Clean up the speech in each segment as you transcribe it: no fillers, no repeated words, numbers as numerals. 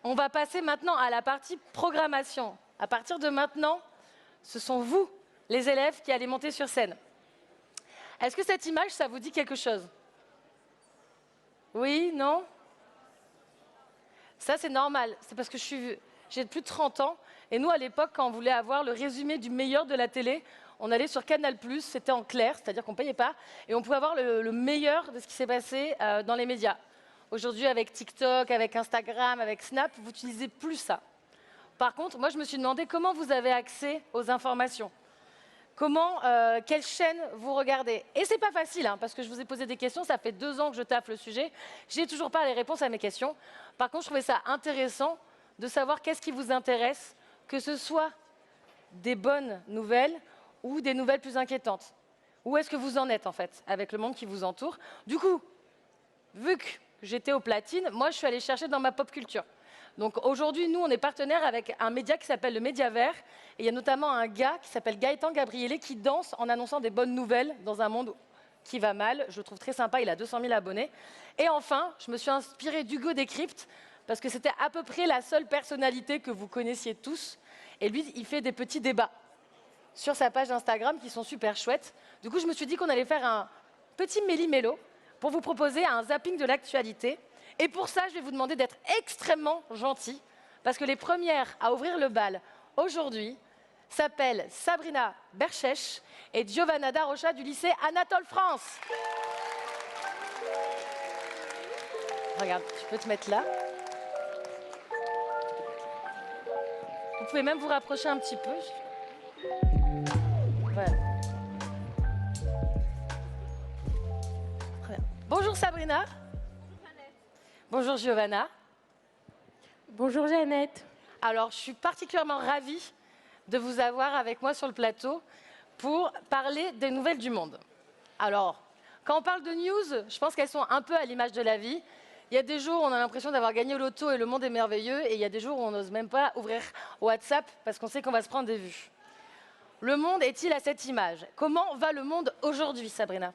On va passer maintenant à la partie programmation. À partir de maintenant, ce sont vous, les élèves, qui allez monter sur scène. Est-ce que cette image, ça vous dit quelque chose? Oui? Non? Ça, c'est normal. C'est parce que j'ai plus de 30 ans. Et nous, à l'époque, quand on voulait avoir le résumé du meilleur de la télé, on allait sur Canal+, c'était en clair, c'est-à-dire qu'on ne payait pas, et on pouvait avoir le meilleur de ce qui s'est passé dans les médias. Aujourd'hui, avec TikTok, avec Instagram, avec Snap, vous n'utilisez plus ça. Par contre, moi, je me suis demandé comment vous avez accès aux informations. Quelle chaîne vous regardez? Et c'est pas facile, hein, parce que je vous ai posé des questions, ça fait 2 ans que je taffe le sujet, j'ai toujours pas les réponses à mes questions. Par contre, je trouvais ça intéressant de savoir qu'est-ce qui vous intéresse, que ce soit des bonnes nouvelles ou des nouvelles plus inquiétantes. Où est-ce que vous en êtes, en fait, avec le monde qui vous entoure? Du coup, vu que j'étais aux platines, moi, je suis allée chercher dans ma pop culture. Donc aujourd'hui, nous, on est partenaire avec un média qui s'appelle le Média Vert. Et il y a notamment un gars qui s'appelle Gaëtan Gabrielé qui danse en annonçant des bonnes nouvelles dans un monde qui va mal. Je le trouve très sympa, il a 200 000 abonnés. Et enfin, je me suis inspirée d'Hugo Décrypte parce que c'était à peu près la seule personnalité que vous connaissiez tous. Et lui, il fait des petits débats sur sa page Instagram qui sont super chouettes. Du coup, je me suis dit qu'on allait faire un petit méli-mélo pour vous proposer un zapping de l'actualité. Et pour ça, je vais vous demander d'être extrêmement gentils, parce que les premières à ouvrir le bal aujourd'hui s'appellent Sabrina Berchèche et Giovanna Darocha du lycée Anatole France. Regarde, tu peux te mettre là. Vous pouvez même vous rapprocher un petit peu. Voilà. Très bien. Bonjour Sabrina. Bonjour Giovanna. Bonjour Jeannette. Alors, je suis particulièrement ravie de vous avoir avec moi sur le plateau pour parler des nouvelles du monde. Alors, quand on parle de news, je pense qu'elles sont un peu à l'image de la vie. Il y a des jours où on a l'impression d'avoir gagné au loto et le monde est merveilleux, et il y a des jours où on n'ose même pas ouvrir WhatsApp parce qu'on sait qu'on va se prendre des vues. Le monde est-il à cette image? Comment va le monde aujourd'hui, Sabrina?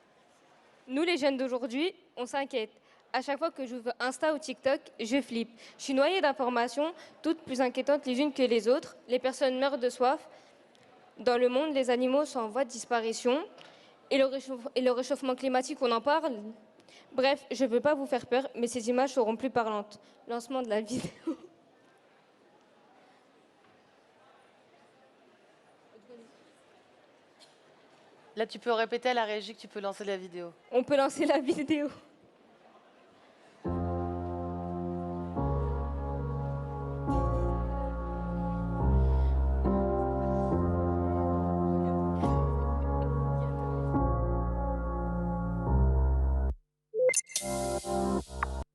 Nous les jeunes d'aujourd'hui, on s'inquiète. À chaque fois que j'ouvre Insta ou TikTok, je flippe. Je suis noyée d'informations, toutes plus inquiétantes les unes que les autres. Les personnes meurent de soif. Dans le monde, les animaux sont en voie de disparition. Et le réchauffement climatique, on en parle. Bref, je ne veux pas vous faire peur, mais ces images seront plus parlantes. Lancement de la vidéo. Là, tu peux répéter à la régie que tu peux lancer la vidéo. On peut lancer la vidéo.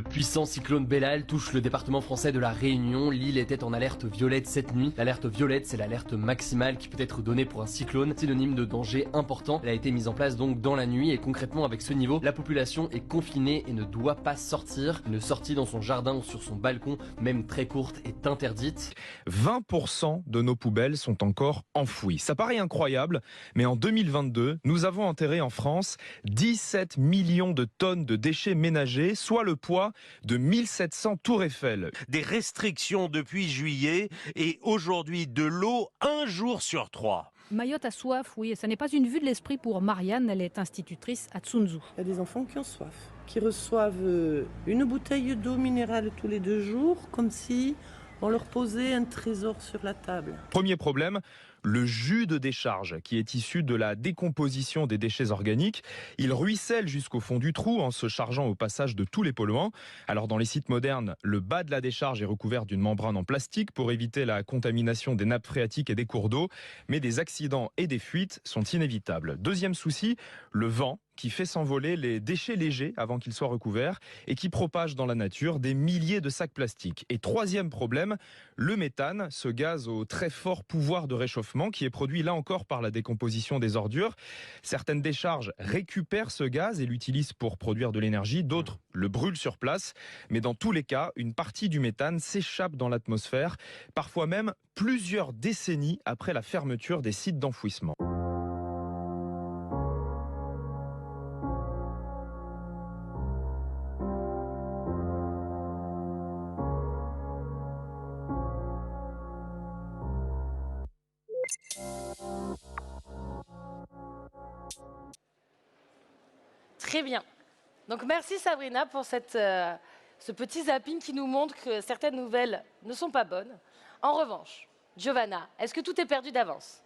Puissant cyclone Bellal touche le département français de la Réunion. L'île était en alerte violette cette nuit. L'alerte violette, c'est l'alerte maximale qui peut être donnée pour un cyclone, synonyme de danger important. Elle a été mise en place donc dans la nuit et concrètement avec ce niveau, la population est confinée et ne doit pas sortir. Une sortie dans son jardin ou sur son balcon, même très courte, est interdite. 20% de nos poubelles sont encore enfouies. Ça paraît incroyable, mais en 2022, nous avons enterré en France 17 millions de tonnes de déchets ménagers, soit le poids de 1700 tours Eiffel. Des restrictions depuis juillet et aujourd'hui de l'eau 1 jour sur 3. Mayotte a soif, oui, et ça n'est pas une vue de l'esprit pour Marianne, elle est institutrice à Tsunzu. Il y a des enfants qui ont soif, qui reçoivent une bouteille d'eau minérale tous les 2 jours, comme si on leur posait un trésor sur la table. Premier problème, le jus de décharge qui est issu de la décomposition des déchets organiques. Il ruisselle jusqu'au fond du trou en se chargeant au passage de tous les polluants. Alors dans les sites modernes, le bas de la décharge est recouvert d'une membrane en plastique pour éviter la contamination des nappes phréatiques et des cours d'eau. Mais des accidents et des fuites sont inévitables. Deuxième souci, le vent qui fait s'envoler les déchets légers avant qu'ils soient recouverts et qui propage dans la nature des milliers de sacs plastiques. Et troisième problème, le méthane, ce gaz au très fort pouvoir de réchauffement qui est produit là encore par la décomposition des ordures. Certaines décharges récupèrent ce gaz et l'utilisent pour produire de l'énergie, d'autres le brûlent sur place. Mais dans tous les cas, une partie du méthane s'échappe dans l'atmosphère, parfois même plusieurs décennies après la fermeture des sites d'enfouissement. Très bien. Donc merci Sabrina pour ce petit zapping qui nous montre que certaines nouvelles ne sont pas bonnes. En revanche, Giovanna, est-ce que tout est perdu d'avance?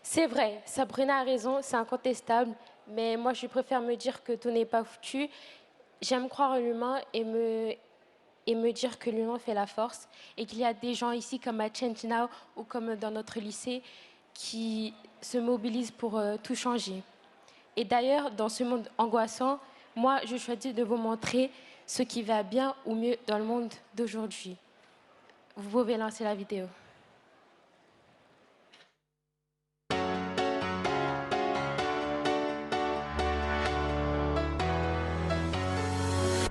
C'est vrai, Sabrina a raison, c'est incontestable, mais moi je préfère me dire que tout n'est pas foutu. J'aime croire en l'humain et me dire que l'humain fait la force et qu'il y a des gens ici comme à Change Now ou comme dans notre lycée qui se mobilisent pour tout changer. Et d'ailleurs, dans ce monde angoissant, moi je choisis de vous montrer ce qui va bien ou mieux dans le monde d'aujourd'hui. Vous pouvez lancer la vidéo.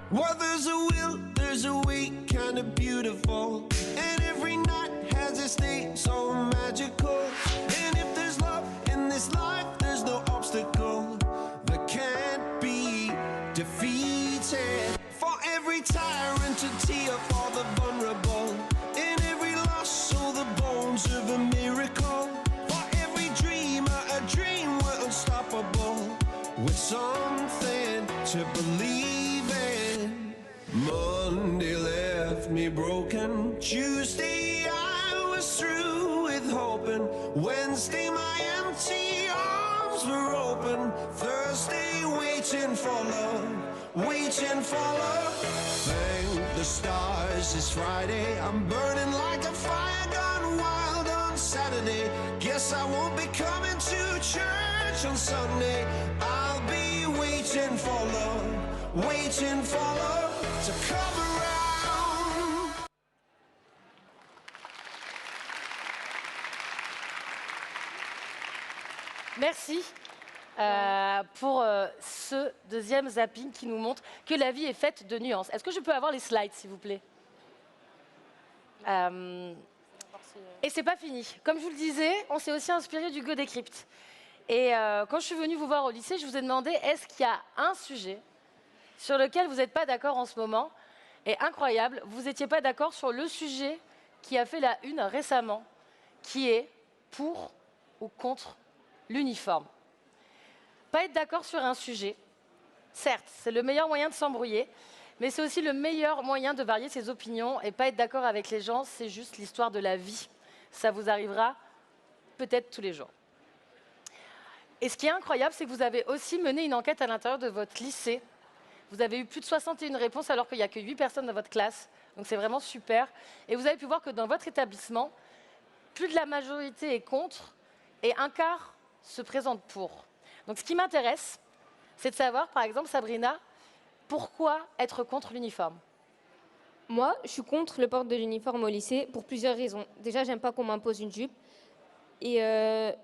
Well, there's a will, there's a way, kind of beautiful. And every night has its day so magical. And if there's love in this life, there's no obstacle that can't be defeated. For every tyrant, a tear for the vulnerable. In every loss, so the bones of a miracle. For every dreamer, a dream we're unstoppable. With something to believe in. Monday left me broken. Tuesday I was through with hoping. Wednesday my empty arms were open. Thursday waiting for love, waiting for love. Thank the stars it's Friday. I'm burning like a fire gone wild on Saturday. Guess I won't be coming to church on Sunday. I'll be waiting for love, waiting for love to come around. Merci pour ce deuxième zapping qui nous montre que la vie est faite de nuances. Est-ce que je peux avoir les slides, s'il vous plaît? Et c'est pas fini. Comme je vous le disais, on s'est aussi inspiré du Go Decrypt. Et quand je suis venue vous voir au lycée, je vous ai demandé est-ce qu'il y a un sujet sur lequel vous n'êtes pas d'accord en ce moment? Et incroyable, vous n'étiez pas d'accord sur le sujet qui a fait la une récemment, qui est pour ou contre l'uniforme. Pas être d'accord sur un sujet, certes, c'est le meilleur moyen de s'embrouiller, mais c'est aussi le meilleur moyen de varier ses opinions. Et pas être d'accord avec les gens, c'est juste l'histoire de la vie. Ça vous arrivera peut-être tous les jours. Et ce qui est incroyable, c'est que vous avez aussi mené une enquête à l'intérieur de votre lycée. Vous avez eu plus de 61 réponses alors qu'il n'y a que 8 personnes dans votre classe. Donc c'est vraiment super. Et vous avez pu voir que dans votre établissement, plus de la majorité est contre et un quart se présente pour. Donc ce qui m'intéresse, c'est de savoir, par exemple, Sabrina, pourquoi être contre l'uniforme? Moi, je suis contre le port de l'uniforme au lycée pour plusieurs raisons. Déjà, j'aime pas qu'on m'impose une jupe. Et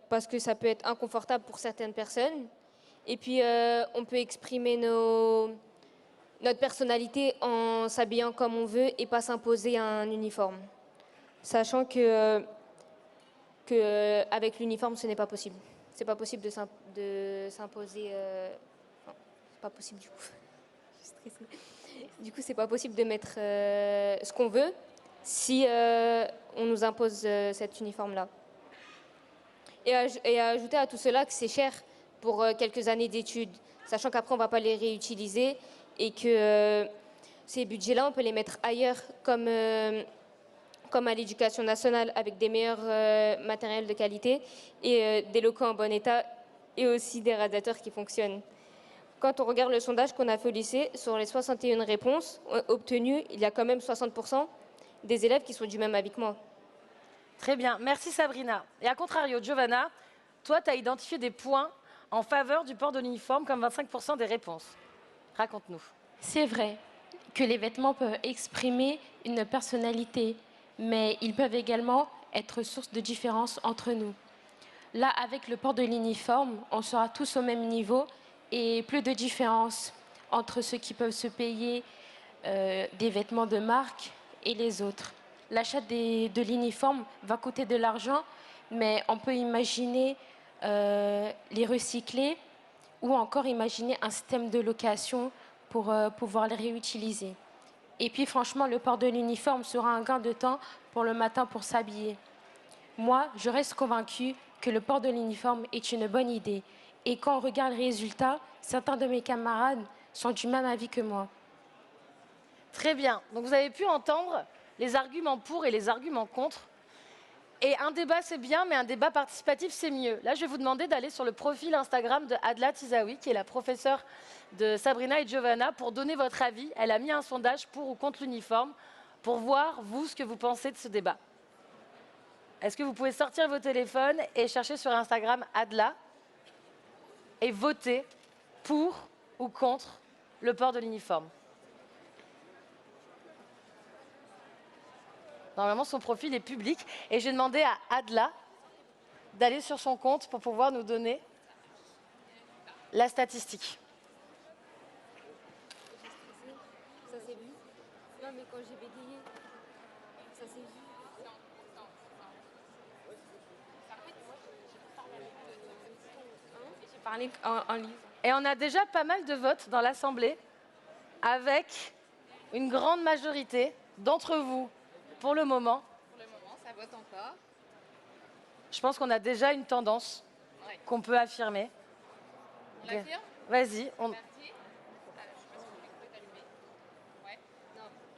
parce que ça peut être inconfortable pour certaines personnes. Et puis, on peut exprimer notre personnalité en s'habillant comme on veut et pas s'imposer un uniforme. Sachant que avec l'uniforme, ce n'est pas possible. C'est pas possible de s'imposer... Non, c'est pas possible du coup. Je suis stressée. Du coup, c'est pas possible de mettre ce qu'on veut si on nous impose cet uniforme-là. Et à ajouter à tout cela que c'est cher pour quelques années d'études, sachant qu'après on ne va pas les réutiliser et que ces budgets-là, on peut les mettre ailleurs, comme à l'éducation nationale, avec des meilleurs matériels de qualité et des locaux en bon état et aussi des radiateurs qui fonctionnent. Quand on regarde le sondage qu'on a fait au lycée, sur les 61 réponses obtenues, il y a quand même 60% des élèves qui sont du même avis que moi. Très bien, merci Sabrina. Et à contrario, Giovanna, toi, tu as identifié des points en faveur du port de l'uniforme comme 25% des réponses. Raconte-nous. C'est vrai que les vêtements peuvent exprimer une personnalité, mais ils peuvent également être source de différence entre nous. Là, avec le port de l'uniforme, on sera tous au même niveau et plus de différence entre ceux qui peuvent se payer des vêtements de marque et les autres. L'achat de l'uniforme va coûter de l'argent, mais on peut imaginer les recycler ou encore imaginer un système de location pour pouvoir les réutiliser. Et puis franchement, le port de l'uniforme sera un gain de temps pour le matin pour s'habiller. Moi, je reste convaincue que le port de l'uniforme est une bonne idée Et quand on regarde les résultats, certains de mes camarades sont du même avis que moi. Très bien. Donc vous avez pu entendre les arguments pour et les arguments contre. Et un débat, c'est bien, mais un débat participatif, c'est mieux. Là, je vais vous demander d'aller sur le profil Instagram de Adla Tizaoui, qui est la professeure de Sabrina et Giovanna, pour donner votre avis. Elle a mis un sondage pour ou contre l'uniforme, pour voir, vous, ce que vous pensez de ce débat. Est-ce que vous pouvez sortir vos téléphones et chercher sur Instagram Adla et voter pour ou contre le port de l'uniforme? Normalement, son profil est public. Et j'ai demandé à Adla d'aller sur son compte pour pouvoir nous donner la statistique. Ça s'est vu? Non, mais quand j'ai bégayé, ça s'est vu. J'ai parlé en livre. Et on a déjà pas mal de votes dans l'Assemblée, avec une grande majorité d'entre vous. Pour le moment, ça vote encore. Je pense qu'on a déjà une tendance qu'on peut affirmer. On l'affirme? Vas-y. C'est parti. Je sais pas si le micro est allumé. Ouais.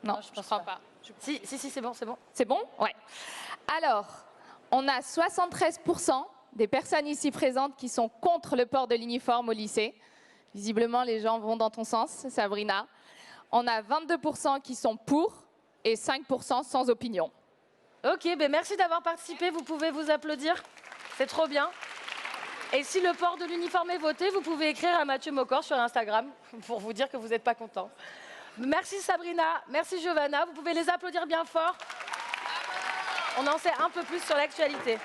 Non, je ne crois pas. Si, c'est bon, c'est bon. C'est bon? Ouais. Alors, on a 73% des personnes ici présentes qui sont contre le port de l'uniforme au lycée. Visiblement, les gens vont dans ton sens, Sabrina. On a 22% qui sont pour et 5% sans opinion. Ok, ben merci d'avoir participé. Vous pouvez vous applaudir. C'est trop bien. Et si le port de l'uniforme est voté, vous pouvez écrire à Mathieu Mocor sur Instagram pour vous dire que vous n'êtes pas content. Merci Sabrina, merci Giovanna. Vous pouvez les applaudir bien fort. On en sait un peu plus sur l'actualité.